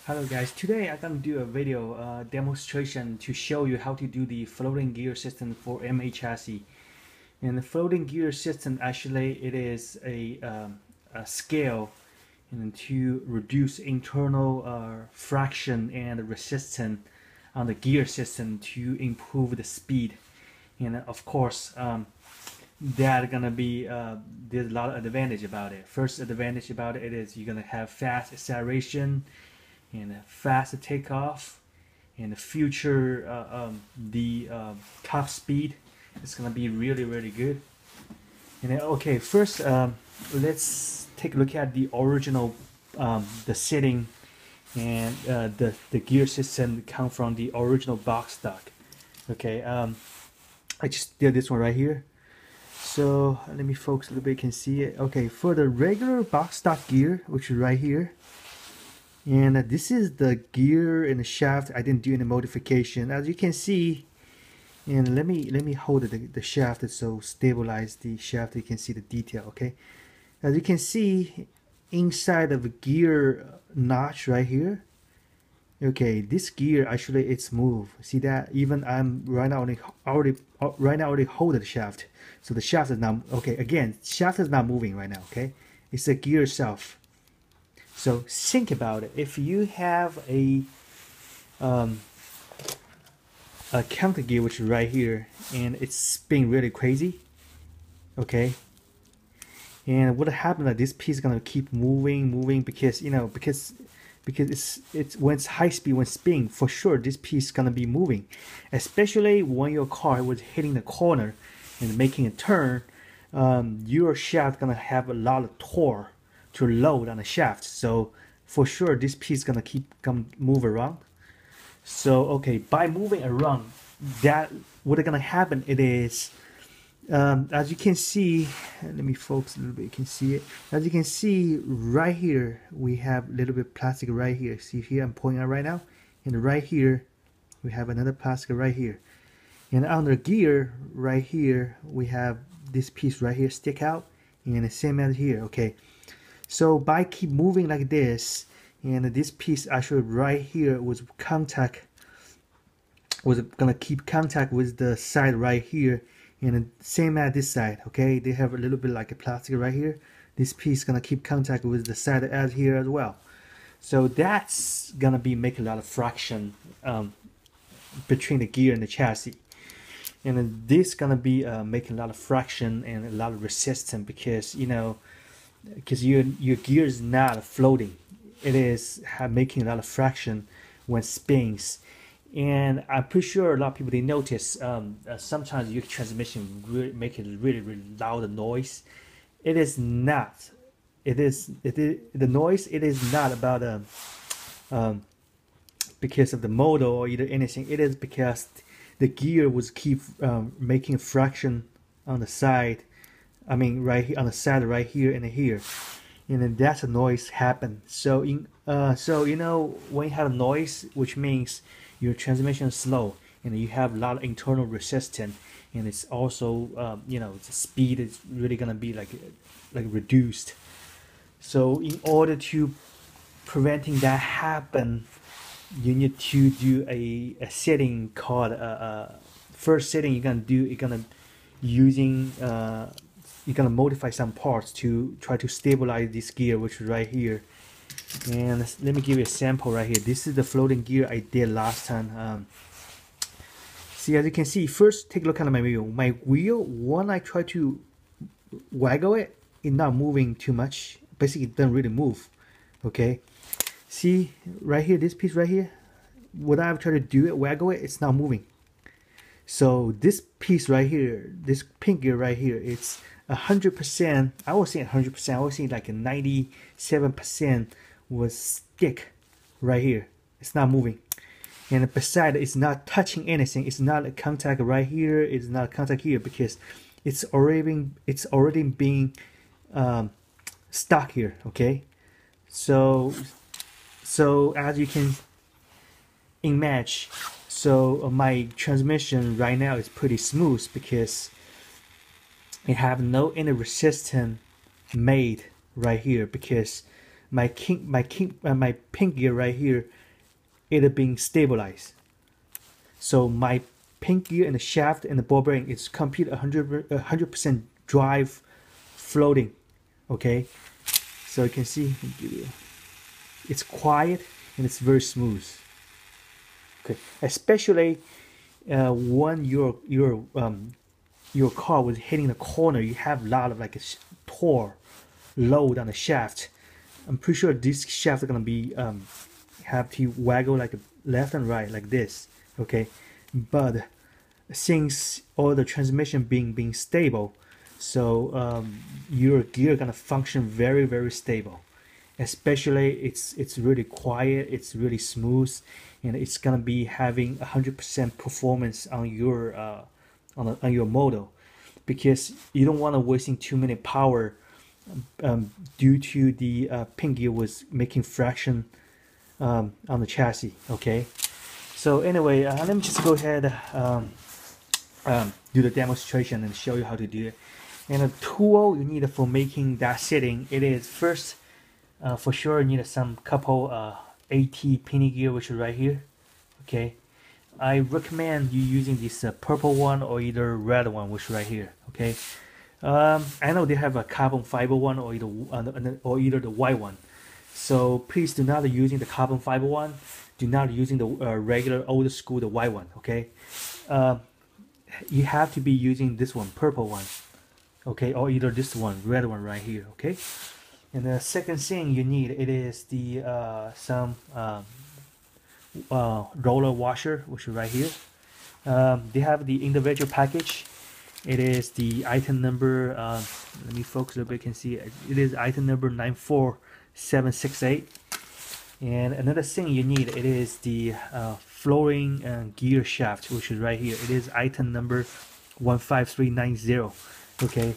Hello guys, today I'm gonna do a video demonstration to show you how to do the floating gear system for MA chassis. And the floating gear system actually it is a scale to reduce internal friction and resistance on the gear system to improve the speed. And of course, that gonna be there's a lot of advantage about it. First advantage about it is you're gonna have fast acceleration and a faster takeoff. In the future, top speed is gonna be really good. And then, okay, first let's take a look at the original the setting and the gear system come from the original box stock. Okay, I just did this one right here. So let me focus a little bit, you can see it. Okay, for the regular box stock gear, which is right here, and this is the gear and the shaft. I didn't do any modification, as you can see. And let me hold the shaft so stabilize the shaft. You can see the detail. Okay, as you can see inside of a gear notch right here. Okay, this gear actually it's moved. See that? Even I'm right now already hold the shaft, so the shaft is not okay. Again, shaft is not moving right now. Okay, it's the gear itself. So think about it. If you have a counter gear, which is right here, and it's spinning really crazy, okay, and what happened is this piece is gonna keep moving because because it's when it's high speed, when spinning, for sure this piece is gonna be moving, especially when your car was hitting the corner and making a turn. Your shaft gonna have a lot of torque to load on the shaft, so for sure this piece is gonna move around. So okay, by moving around, that what is gonna happen, it is as you can see, let me focus a little bit, you can see it. As you can see right here, we have a little bit of plastic right here. See here, I'm pointing out right now, and right here we have another plastic right here, and on the gear right here we have this piece right here stick out, and the same as here. Okay, so by keep moving like this, and this piece actually right here was gonna keep contact with the side right here, and same as this side. Okay, they have a little bit like a plastic right here. This piece gonna keep contact with the side as here as well. So that's gonna be make a lot of friction between the gear and the chassis, and then this gonna be making a lot of friction and a lot of resistance because because your gear is not floating, it is making a lot of friction when spins. And I'm pretty sure a lot of people, they notice sometimes your transmission make a really loud noise. It is not. The noise. It is not about because of the motor or either anything. It is because the gear was keep making friction on the side. I mean, right here on the side, right here and here, and then that's a noise happen. So when you have a noise, which means your transmission is slow, and you have a lot of internal resistance, and it's also the speed is really gonna be like reduced. So in order to preventing that happen, you need to do a setting called first setting. You're gonna modify some parts to try to stabilize this gear, which is right here. And let me give you a sample right here. This is the floating gear I did last time. See, as you can see, first take a look at my wheel. My wheel, when I try to waggle it, it's not moving too much. Basically, it doesn't really move. Okay, see right here, this piece right here, when I try to do it, waggle it, it's not moving. So this piece right here, this pink gear right here, it's 100%. I was saying 100%. I was saying like a 97% was stick right here. It's not moving, and beside it's not touching anything. It's not a contact right here. It's not a contact here because it's already being stuck here. Okay, so as you can imagine. So my transmission right now is pretty smooth because it have no any resistance made right here, because my pin gear right here, it being stabilized. So my pin gear and the shaft and the ball bearing is complete 100% drive floating. Okay, so you can see it's quiet and it's very smooth. Okay, especially when your car was hitting the corner, you have a lot of like a torque load on the shaft. I'm pretty sure this shaft is gonna be have to waggle like left and right like this. Okay, but since all the transmission being stable, so your gear gonna function very stable. Especially it's really quiet, it's really smooth, and it's gonna be having 100% performance on your on your model, because you don't want to wasting too many power due to the pin gear was making fraction on the chassis. Okay, so anyway, let me just go ahead do the demonstration and show you how to do it. And a tool you need for making that setting, it is first for sure you need some couple AT pin gear, which is right here. Okay, I recommend you using this purple one or either red one, which is right here. Okay, I know they have a carbon fiber one or either the white one. So please do not using the carbon fiber one. Do not using the regular old school the white one. Okay, you have to be using this one, purple one. Okay, or either this one, red one right here. Okay, and the second thing you need, it is the some roller washer, which is right here. They have the individual package. It is the item number, let me focus a little bit, you can see it is item number 94768. And another thing you need, it is the flooring gear shaft, which is right here. It is item number 15390. Okay,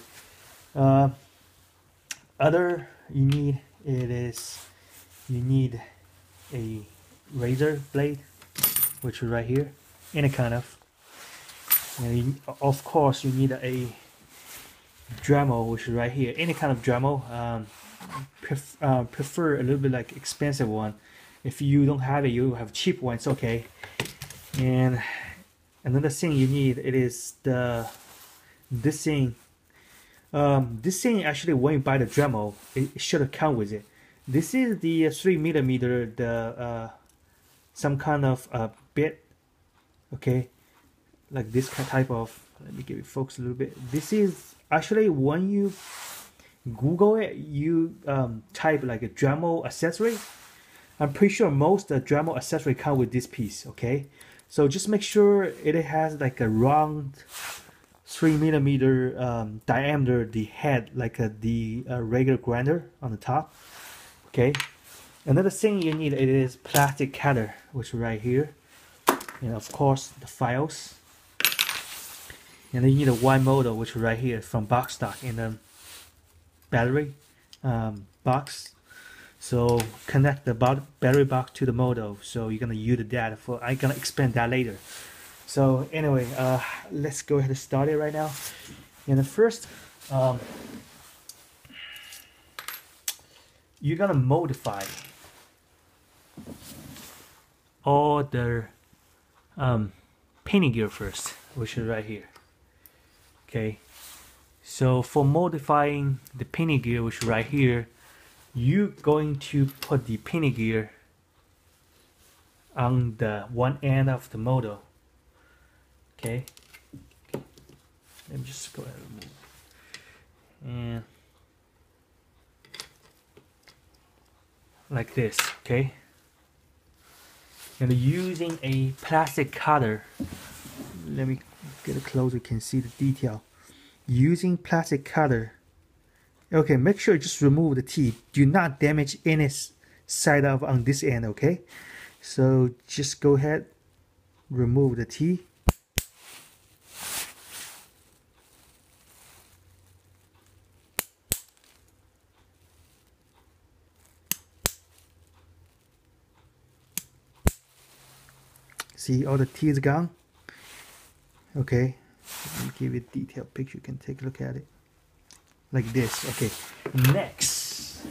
other you need, you need a razor blade, which is right here, any kind of. And of course you need a Dremel, which is right here, any kind of Dremel. Prefer a little bit like expensive one. If you don't have it, you have cheap one, it's okay. And another thing you need, it is this thing. This thing actually, when you buy the Dremel, it should come with it. This is the 3mm, the some kind of bit. Okay, like this type of, let me give it focus a little bit. This is actually, when you Google it, you type like a Dremel accessory. I'm pretty sure most Dremel accessory come with this piece. Okay, so just make sure it has like a round 3mm diameter, the head, like the regular grinder on the top. Okay, another thing you need, it is plastic cutter, which is right here, and of course the files. And then you need a Y motor, which is right here from box stock in the battery box. So connect the battery box to the motor. So you're gonna use that for. I'm gonna explain that later. So anyway, let's go ahead and start it right now. And the first, you're gonna modify all the pin gear first, which is right here. Okay, so for modifying the pin gear, which is right here, you're going to put the pin gear on the one end of the motor. Okay, let me just go ahead and remove, and like this. Okay, and using a plastic cutter, let me get it closer, you can see the detail. Using plastic cutter, okay, make sure you just remove the teeth. Do not damage any side of on this end. Okay, so just go ahead, remove the teeth. See, all the teeth gone. Okay, let me give you a detailed picture. You can take a look at it like this. Okay, next,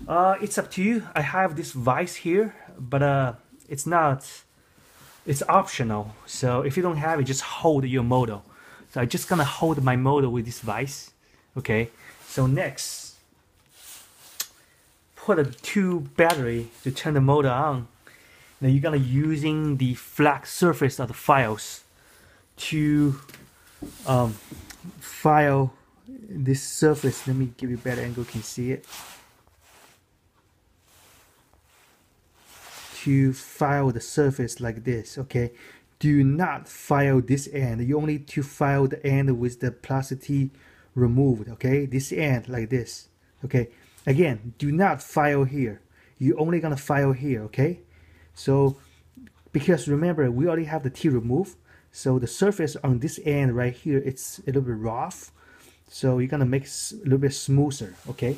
It's up to you. I have this vise here, but it's not, it's optional. So if you don't have it, just hold your motor. So I'm just gonna hold my motor with this vise. Okay, so next, put a 2 battery to turn the motor on. Now you're gonna using the flat surface of the files to file this surface. Let me give you a better angle, you can see it. To file the surface like this, okay? Do not file this end. You only to file the end with the plastic removed, okay? This end like this, okay? Again, do not file here. You're only gonna file here, okay? So, because remember, we already have the T removed, so the surface on this end right here, it's a little bit rough. So you're gonna make it a little bit smoother, okay?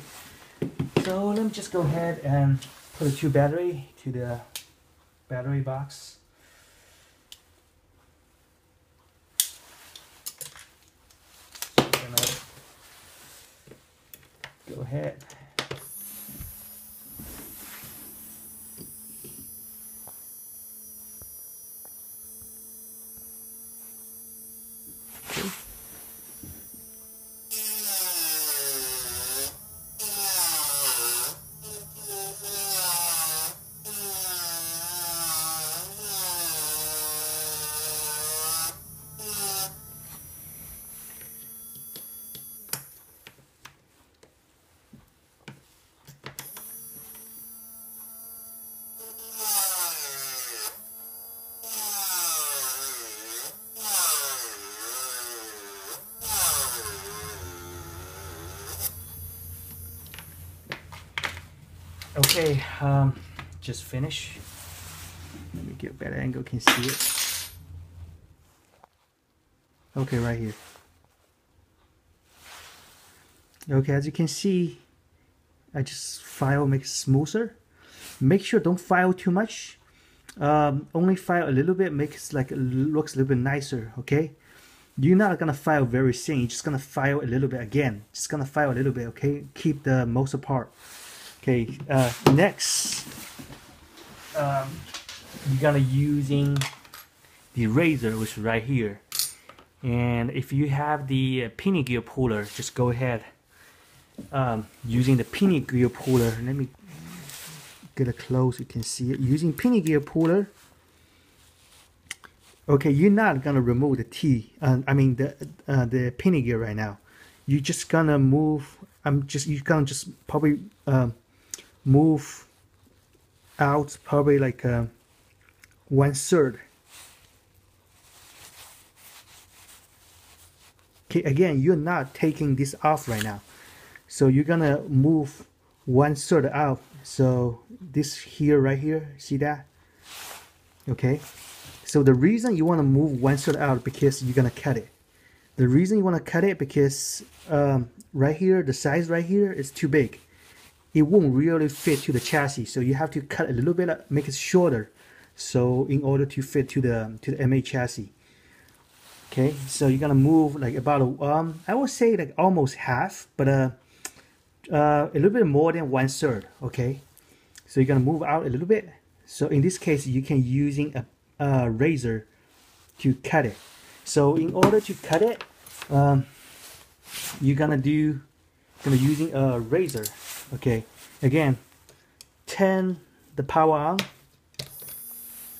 So let me just go ahead and put a 2 battery to the battery box. So I'm gonna go ahead. Okay, just finish. Let me get a better angle, can see it. Okay, right here. Okay, as you can see, I just file, make it smoother. Make sure don't file too much. Only file a little bit, makes like it looks a little bit nicer. Okay, you're not gonna file very thin. You're just gonna file a little bit again. Just gonna file a little bit. Okay, keep the most apart. Okay, next, you're gonna using the razor, which is right here. And if you have the pinion gear puller, just go ahead using the pinion gear puller. Let me get it close, you can see it. Using pinion gear puller. Okay, you're not gonna remove the T. I mean the pinion gear right now. You're just gonna move. You're gonna just probably move out probably like 1/3. Okay, again, you're not taking this off right now, so you're gonna move 1/3 out. So this here, right here, see that? Okay, so the reason you want to move 1/3 out because you're gonna cut it. The reason you want to cut it because right here, the size right here is too big. It won't really fit to the chassis, so you have to cut a little bit, make it shorter, so in order to fit to the MA chassis. Okay, so you're gonna move like about I would say like almost half, but a little bit more than 1/3. Okay, so you're gonna move out a little bit. So in this case, you can using a razor to cut it. So in order to cut it, you're gonna using a razor. Okay, again, turn the power on.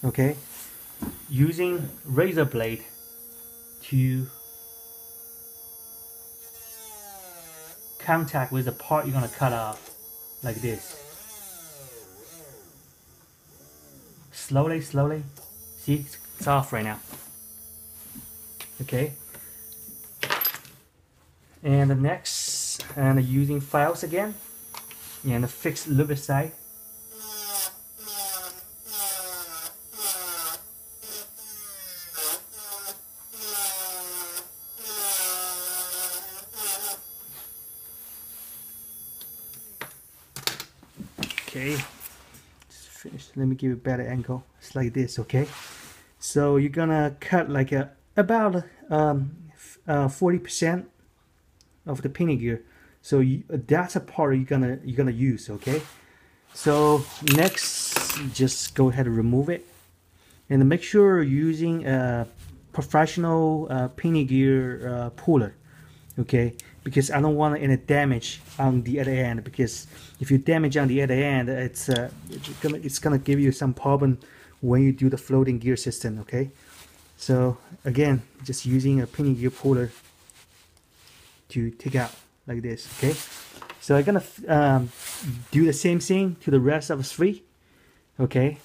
Okay, using razor blade to contact with the part you're gonna cut off, like this. Slowly, slowly. See, it's off right now. Okay. And the next, and using files again, and fix a little bit side. Okay, just finish. Let me give you a better angle. It's like this, okay? So you're gonna cut like about 40% of the pinion gear. So that's a part you're gonna use, okay? So next, just go ahead and remove it, and make sure you're using a professional pinion gear puller, okay? Because I don't want any damage on the other end, because if you damage on the other end, it's gonna give you some problem when you do the floating gear system, okay? So again, just using a pinion gear puller to take out like this, okay? So I'm gonna do the same thing to the rest of 3, okay?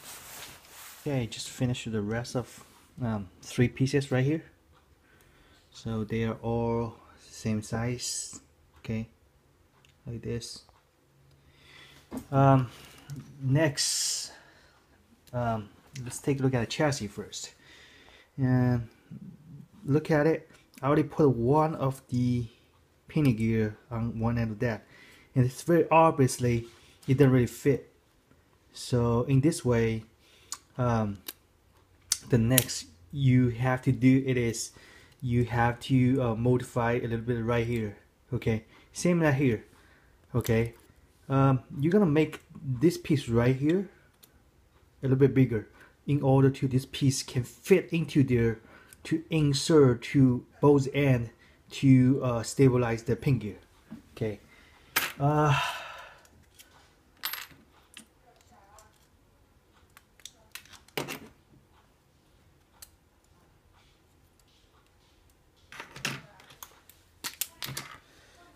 Okay, just finish the rest of 3 pieces right here. So they are all same size, okay, like this. Next, let's take a look at the chassis first. And look at it. I already put one of the pinion gear on one end of that, and it's very obviously it doesn't really fit. So in this way, the next you have to do it is you have to modify a little bit right here, okay? Same right here, okay? You're gonna make this piece right here a little bit bigger in order to this piece can fit into there to insert to both ends to stabilize the pin gear, okay?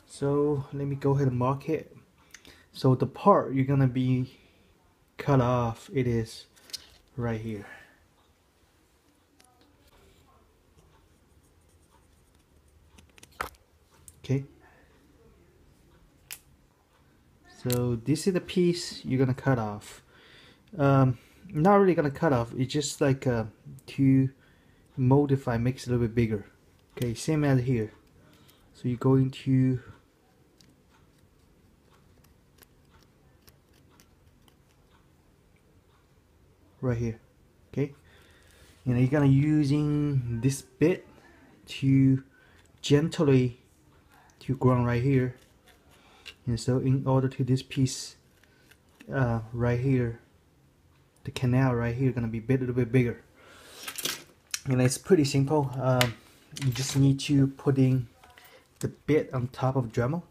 So let me go ahead and mark it. So the part you're gonna be cut off, it is right here. Okay. So this is the piece you're gonna cut off. Not really gonna cut off. It's just like to modify, makes it a little bit bigger. Okay, same as here. So you're going to right here, okay, and you're gonna using this bit to gently to ground right here, and so in order to this piece right here, the canal right here gonna be a little bit bigger, and it's pretty simple. You just need to put in the bit on top of Dremel.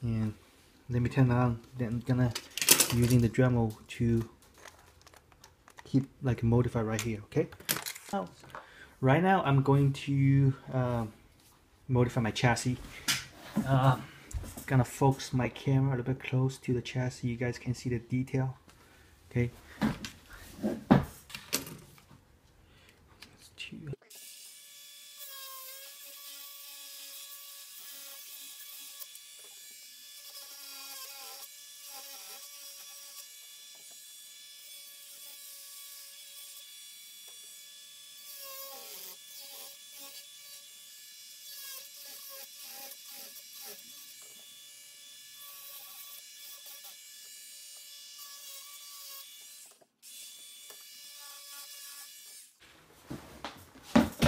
And let me turn it on. Then I'm gonna using the Dremel to keep like modify right here, okay? Right now I'm going to modify my chassis. Gonna focus my camera a little bit close to the chassis. You guys can see the detail, okay?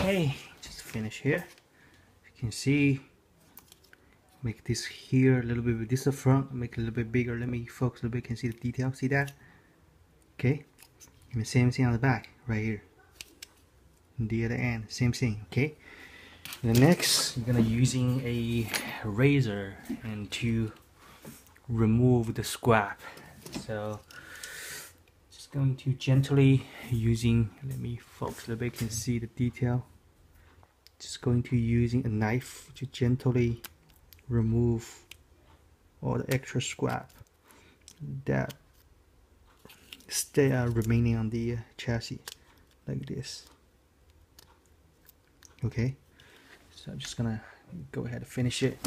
Okay, just finish here. You can see, make this here a little bit, this the front, make it a little bit bigger. Let me focus a little bit, can see the detail, see that? Okay, and the same thing on the back, right here. And the other end, same thing, okay? And next, you're gonna using a razor and to remove the scrap. So, just going to gently using, let me focus a little bit, can see the detail. Just going to using a knife to gently remove all the extra scrap that stay remaining on the chassis, like this. Okay, so I'm just gonna go ahead and finish it.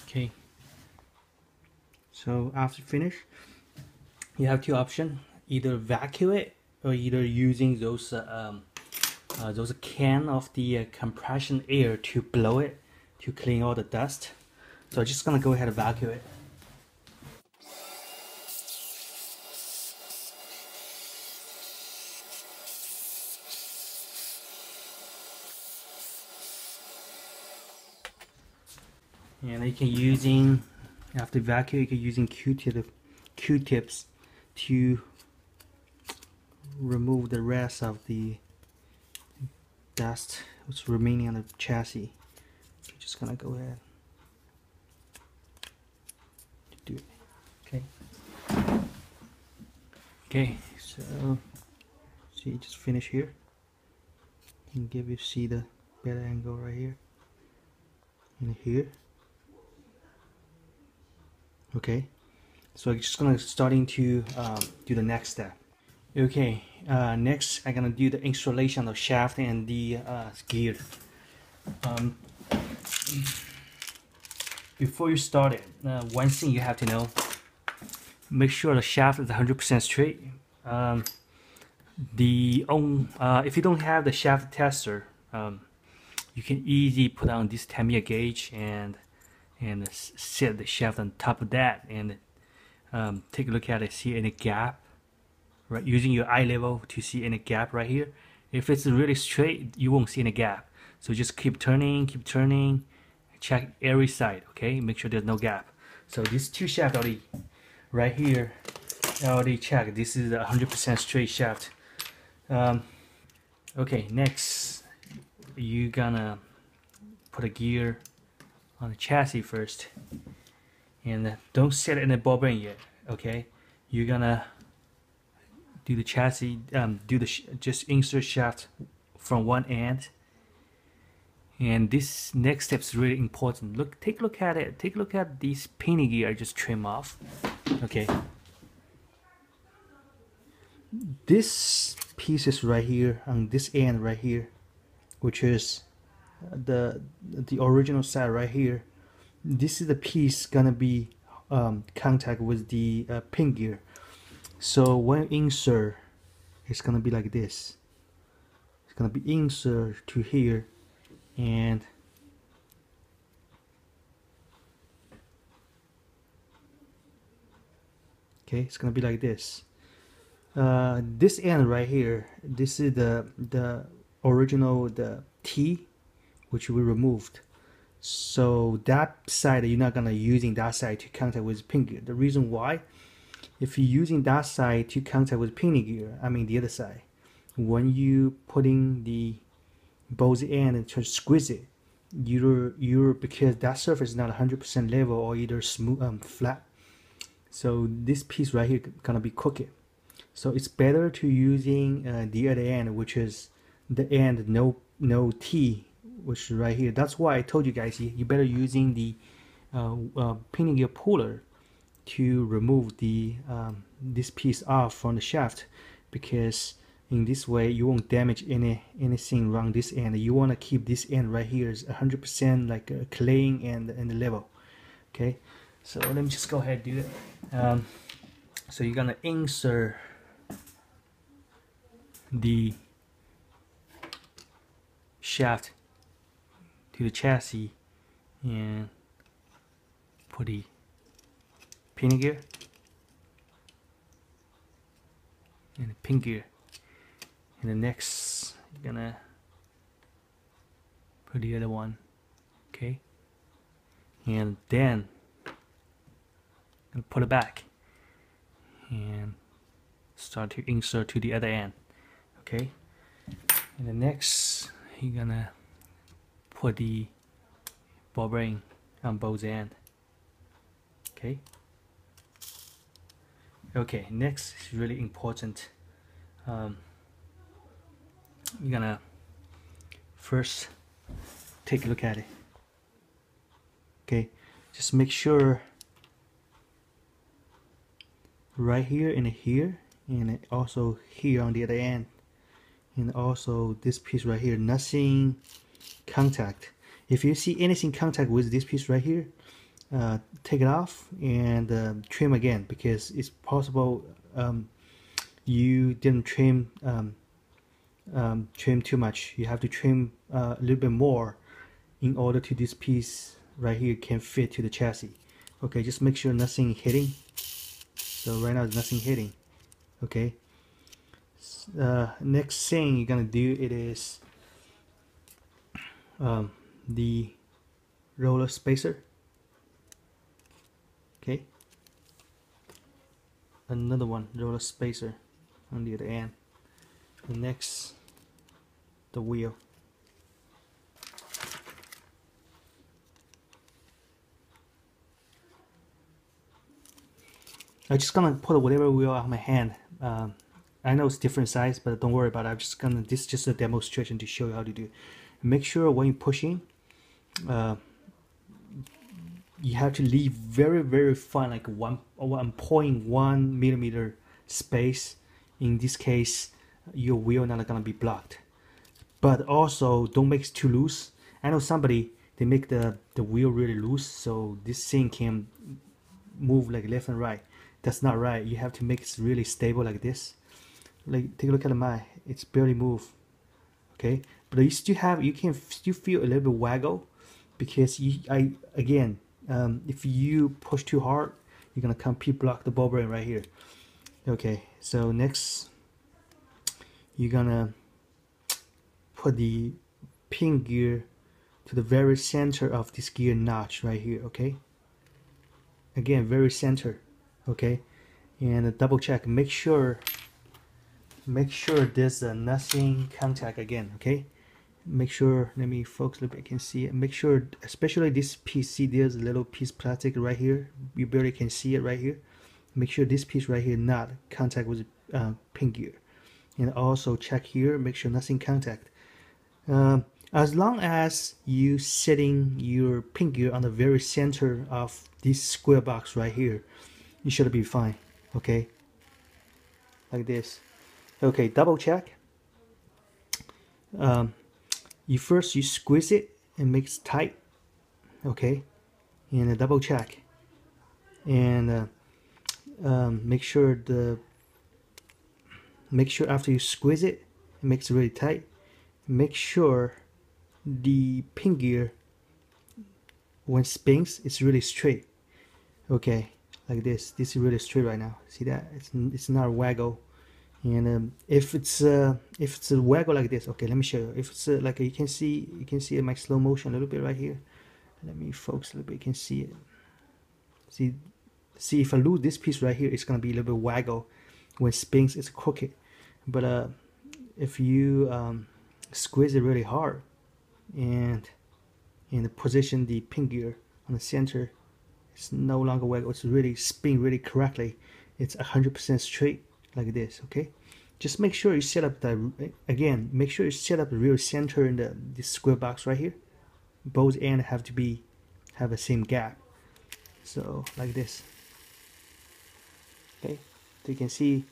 Okay, so after finish, you have two options: either vacuum it or either using those can of the compression air to blow it to clean all the dust. So I'm just gonna go ahead and vacuum it. And you can using, after vacuum, you can using Q-tips to remove the rest of the dust what's remaining on the chassis. So just gonna go ahead to do it. Okay. Okay, so see, just finish here. And give you see the better angle right here and here. Okay, so I'm just gonna starting to do the next step. Okay, next I'm gonna do the installation of shaft and the gear. Before you start it, one thing you have to know: make sure the shaft is 100% straight. If you don't have the shaft tester, you can easily put on this Tamiya gauge and set the shaft on top of that and take a look at it, see any gap, right, using your eye level to see any gap right here. If it's really straight, you won't see any gap, so just keep turning, check every side. Okay, make sure there's no gap. So these two shafts already right here, I already checked. This is a 100% straight shaft. Okay, next you gonna put a gear on the chassis first, and don't set it in the ball bearing yet. Okay, you're gonna do the chassis, just insert shaft from one end, and this next step is really important. Take a look at it. Take a look at these pinion gear I just trim off. Okay, this piece is right here on this end right here, which is the original side right here. This is the piece gonna be contact with the pin gear. So when insert, it's gonna be like this. It's gonna be insert to here, and okay, it's gonna be like this. This end right here, this is the original, the T, which we removed. So that side, you're not gonna using that side to contact with pin gear. The reason why, if you're using that side to contact with pin gear, I mean the other side, when you putting the both end and try to squeeze it, you're because that surface is not 100% level or either smooth, flat. So this piece right here gonna be crooked. So it's better to using the other end, which is the end no T, which is right here. That's why I told you guys you better using the pinion gear puller to remove the this piece off from the shaft, because in this way you won't damage anything around this end. You want to keep this end right here is 100% like clean and level. Okay, so let me just go ahead and do it. So you're gonna insert the shaft to the chassis and put the pinion gear and the pin gear, and the next you're gonna put the other one. Okay, and then put it back and start to insert to the other end. Okay, and the next you're gonna put the ball bearing on both ends. Okay. Okay, next is really important. You're gonna first take a look at it. Okay, just make sure right here and here, and also here on the other end, and also this piece right here, nothing contact. If you see anything contact with this piece right here, take it off and trim again, because it's possible you didn't trim trim too much. You have to trim a little bit more in order to this piece right here can fit to the chassis. Okay, just make sure nothing hitting. So right now there's nothing hitting. Okay, next thing you're gonna do it is the roller spacer. Okay, another one, roller spacer on the other end. And next, the wheel. I'm just gonna put whatever wheel on my hand. I know it's different size, but don't worry about it. I'm just gonna, this is just a demonstration to show you how to do. Make sure when you're pushing, you have to leave very fine, like 1.1 millimeter space. In this case, your wheel not gonna be blocked. But also don't make it too loose. I know somebody, they make the wheel really loose, so this thing can move like left and right. That's not right. You have to make it really stable like this. Like, take a look at mine, it's barely move. Okay, but you still have, you can still feel a little bit waggle, because if you push too hard, you're gonna completely block the ball bearing right here. Okay, so next you're gonna put the pin gear to the very center of this gear notch right here. Okay, again, very center. Okay, and double check, make sure there's nothing contact again. Okay, make sure, let me focus a little bit, I can see it. Make sure, especially this piece, see there's a little piece of plastic right here, you barely can see it right here. Make sure this piece right here not contact with the pin gear. And also check here, make sure nothing contact. As long as you setting your pin gear on the very center of this square box right here, you should be fine. Okay, like this. Okay, double check. You squeeze it and make it tight. Okay, and double check, and make sure after you squeeze it, it makes it really tight. Make sure the pin gear, when it spins, it's really straight. Okay, like this. This is really straight right now. See that? It's not waggle. And if it's a waggle like this, okay, let me show you. If it's like you can see it in my slow motion a little bit right here. Let me focus a little bit. You can see it. See if I lose this piece right here, it's gonna be a little bit waggle. When it spins, it's crooked. But if you squeeze it really hard and position the pin gear on the center, it's no longer waggle. It's really spin really correctly. It's 100% straight like this. Okay, just make sure you set up make sure you set up the real center in this square box right here. Both ends have the same gap. So like this. Okay, so you can see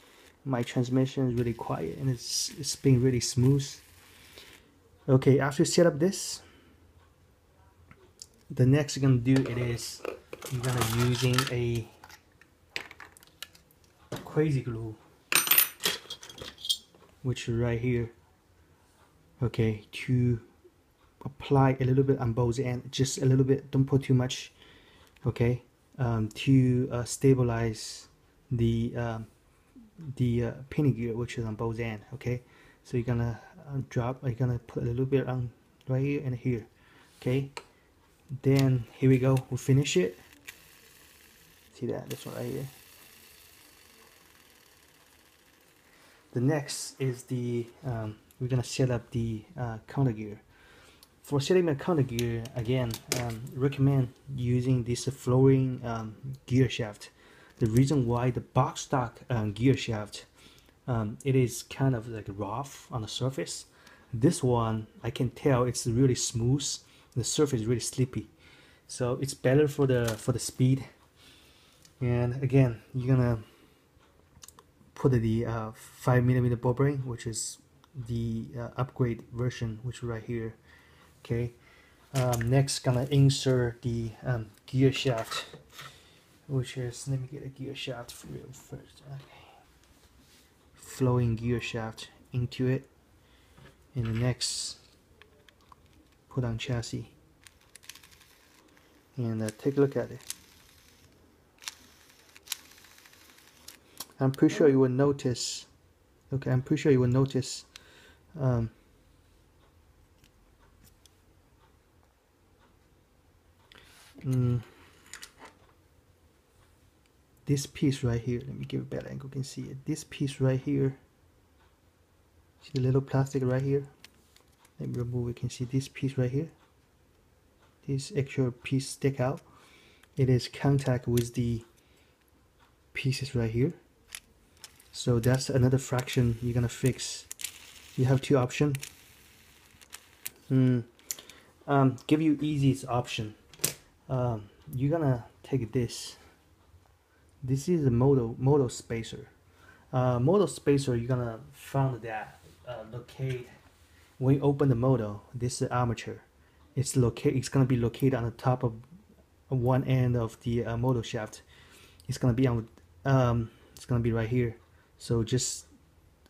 my transmission is really quiet and it's spinning really smooth. Okay, after you set up this, the next you're gonna do it is you're gonna using a crazy glue, which is right here. Okay, to apply a little bit on both ends, just a little bit, don't put too much. Okay, to stabilize the pin gear, which is on both ends. Okay, so you're gonna you're gonna put a little bit on right here and here. Okay, then here we go, we'll finish it. See that, this one right here. The next is we're gonna set up the counter gear. For setting the counter gear, again, recommend using this flooring gear shaft. The reason why the box stock gear shaft, it is kind of like rough on the surface. This one, I can tell it's really smooth. The surface is really slippy, so it's better for the speed. And again, you're gonna put the 5mm ball bearing, which is the upgrade version, which is right here. Okay, Next, gonna insert the gear shaft, which is, let me get a gear shaft for you first. Okay. Flowing gear shaft into it, and the next, put on chassis, and take a look at it. I'm pretty sure you will notice. Okay, I'm pretty sure you will notice. This piece right here, let me give a better angle, you can see it. This piece right here, see the little plastic right here? Let me remove it, you can see this piece right here. This extra piece stick out. It is contact with the pieces right here. So that's another fraction you're gonna fix. You have two options. Give you easiest option. You're gonna take this. This is a motor spacer. Motor spacer, you're gonna find that locate when you open the motor. This is armature. It's gonna be located on the top of one end of the motor shaft. It's gonna be on. It's gonna be right here. So just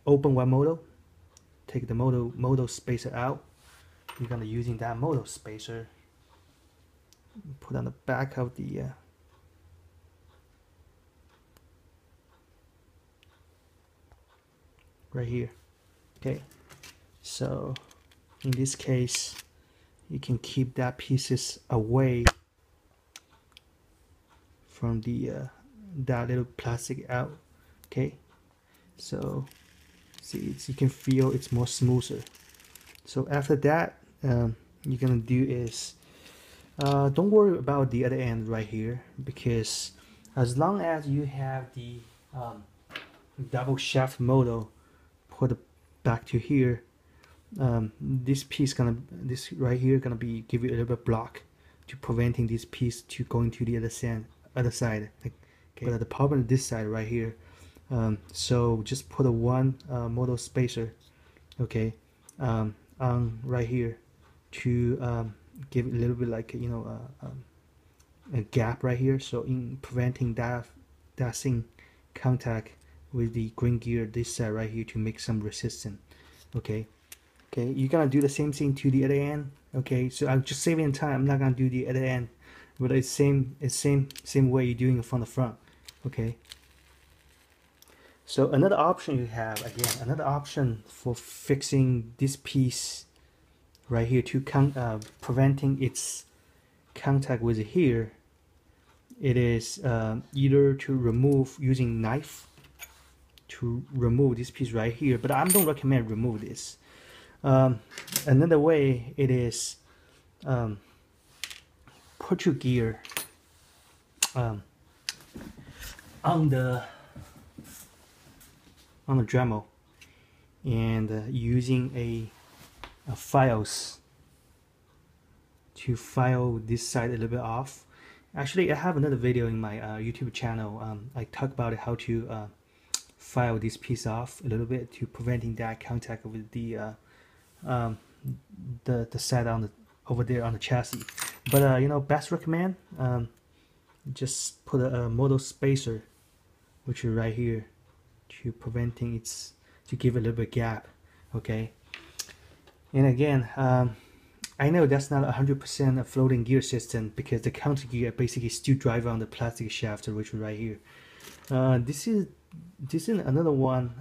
open one motor, take the motor spacer out. You're gonna using that motor spacer. Put on the back of the right here. Okay, so in this case, you can keep that pieces away from the that little plastic out. Okay, so see, you can feel it's more smoother. So after that, you're gonna do is don't worry about the other end right here, because as long as you have the double shaft motor put back to here, this piece this right here gonna be give you a little bit block to preventing this piece to going to the other side. Okay, but the problem is this side right here. So just put a one motor spacer, okay, on right here to give it a little bit like, you know, a gap right here, so in preventing that thing contact with the green gear this side right here to make some resistance. Okay, you're gonna do the same thing to the other end. Okay, so I'm just saving time, I'm not gonna do the other end, but it's same way you're doing it from the front. Okay, so another option you have, again, another option for fixing this piece right here to preventing its contact with here, it is either to remove using knife to remove this piece right here, but I don't recommend remove this. Another way it is put your gear on the Dremel and using a files to file this side a little bit off. Actually, I have another video in my YouTube channel. I talk about how to file this piece off a little bit to preventing that contact with the side on the over there on the chassis. But you know, best recommend just put a motor spacer, which is right here, to preventing its to give a little bit gap. Okay, and again, I know that's not 100% a floating gear system, because the counter gear basically still drive on the plastic shaft, which is right here. This is another one.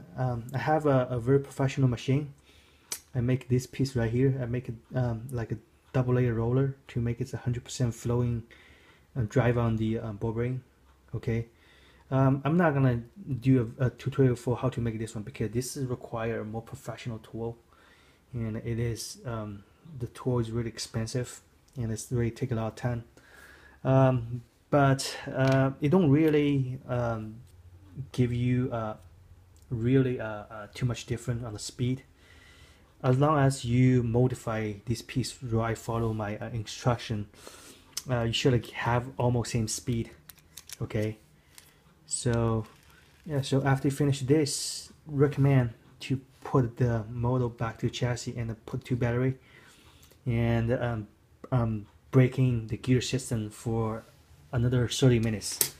I have a very professional machine. I make this piece right here. I make it like a double layer roller to make it 100% flowing drive on the ball bearing. Okay, I'm not gonna do a tutorial for how to make this one, because this is require a more professional tool, and it is the tool is really expensive and it's really take a lot of time. But it don't really give you really too much different on the speed, as long as you modify this piece right, follow my instruction. You should have almost same speed. Okay, so yeah, so after you finish this, recommend to put the motor back to the chassis and put two battery, and braking the gear system for another 30 minutes.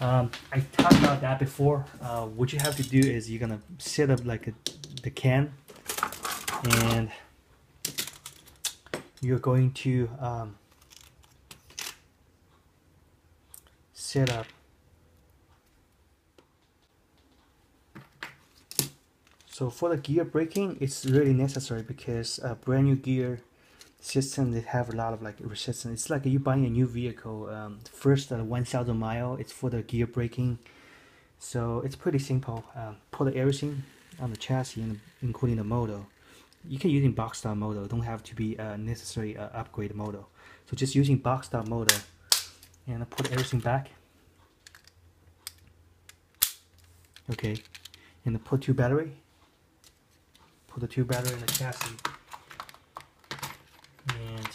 I talked about that before. What you have to do is you're gonna set up like the can, and you're going to set up. So for the gear braking, it's really necessary because a brand new gear system, they have a lot of like resistance. It's like you buying a new vehicle. First 1,000 mile, it's for the gear braking. So it's pretty simple. Put everything on the chassis, including the motor. You can use in box style motor. Don't have to be necessary upgrade motor. So just using box style motor, and put everything back. Okay, and put two battery. Put the two battery in the chassis, and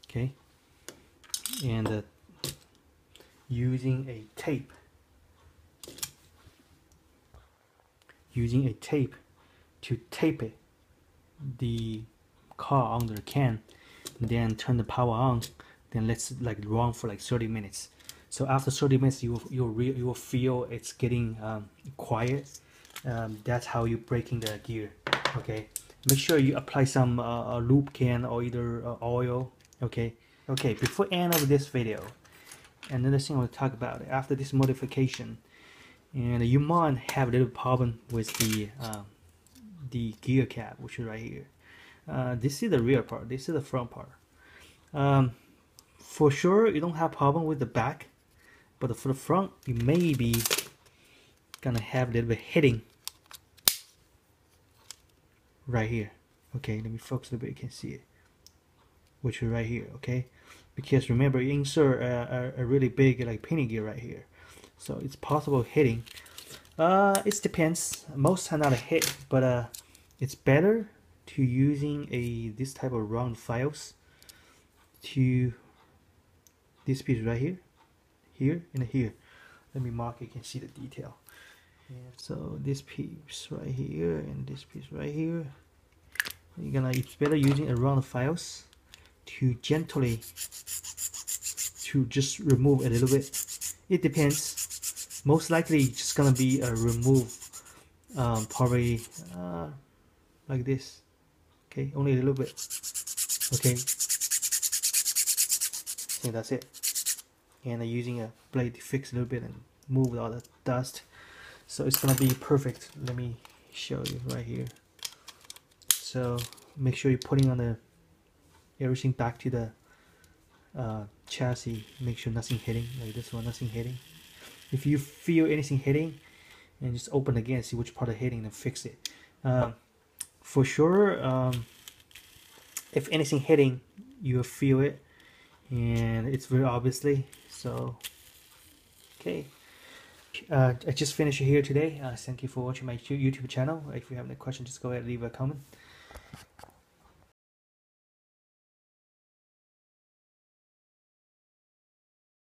okay, and using a tape to tape it the car on the can, and then turn the power on, then let's like run for like 30 minutes. So after 30 minutes, you will feel it's getting quiet. That's how you're braking the gear. Okay, make sure you apply some lubricant or either oil. Okay. Before end of this video, another thing I want to talk about after this modification, and you might have a little problem with the gear cap, which is right here. This is the rear part. This is the front part. For sure, you don't have problem with the back. But for the front, you may be gonna have a little bit hitting right here. Okay, let me focus a little bit, you can see it, which is right here. Okay, because remember, you insert a really big like pinion gear right here, so it's possible hitting. It depends. Most time not a hit, but it's better to using this type of round files to this piece right here. Here and here. Let me mark it, you can see the detail. And so this piece right here and this piece right here, it's better using a round files to gently to just remove a little bit. It depends. Most likely it's just gonna be a remove probably like this. Okay, only a little bit. Okay, I think that's it. And using a blade to fix a little bit and move all the dust, so it's gonna be perfect. Let me show you right here. So make sure you're putting on everything back to the chassis. Make sure nothing hitting, like this one, nothing hitting. If you feel anything hitting, and just open again, see which part is hitting and fix it. For sure, if anything hitting, you'll feel it, and it's very obviously. So okay, I just finished here today. Thank you for watching my YouTube channel. If you have any questions, just go ahead and leave a comment.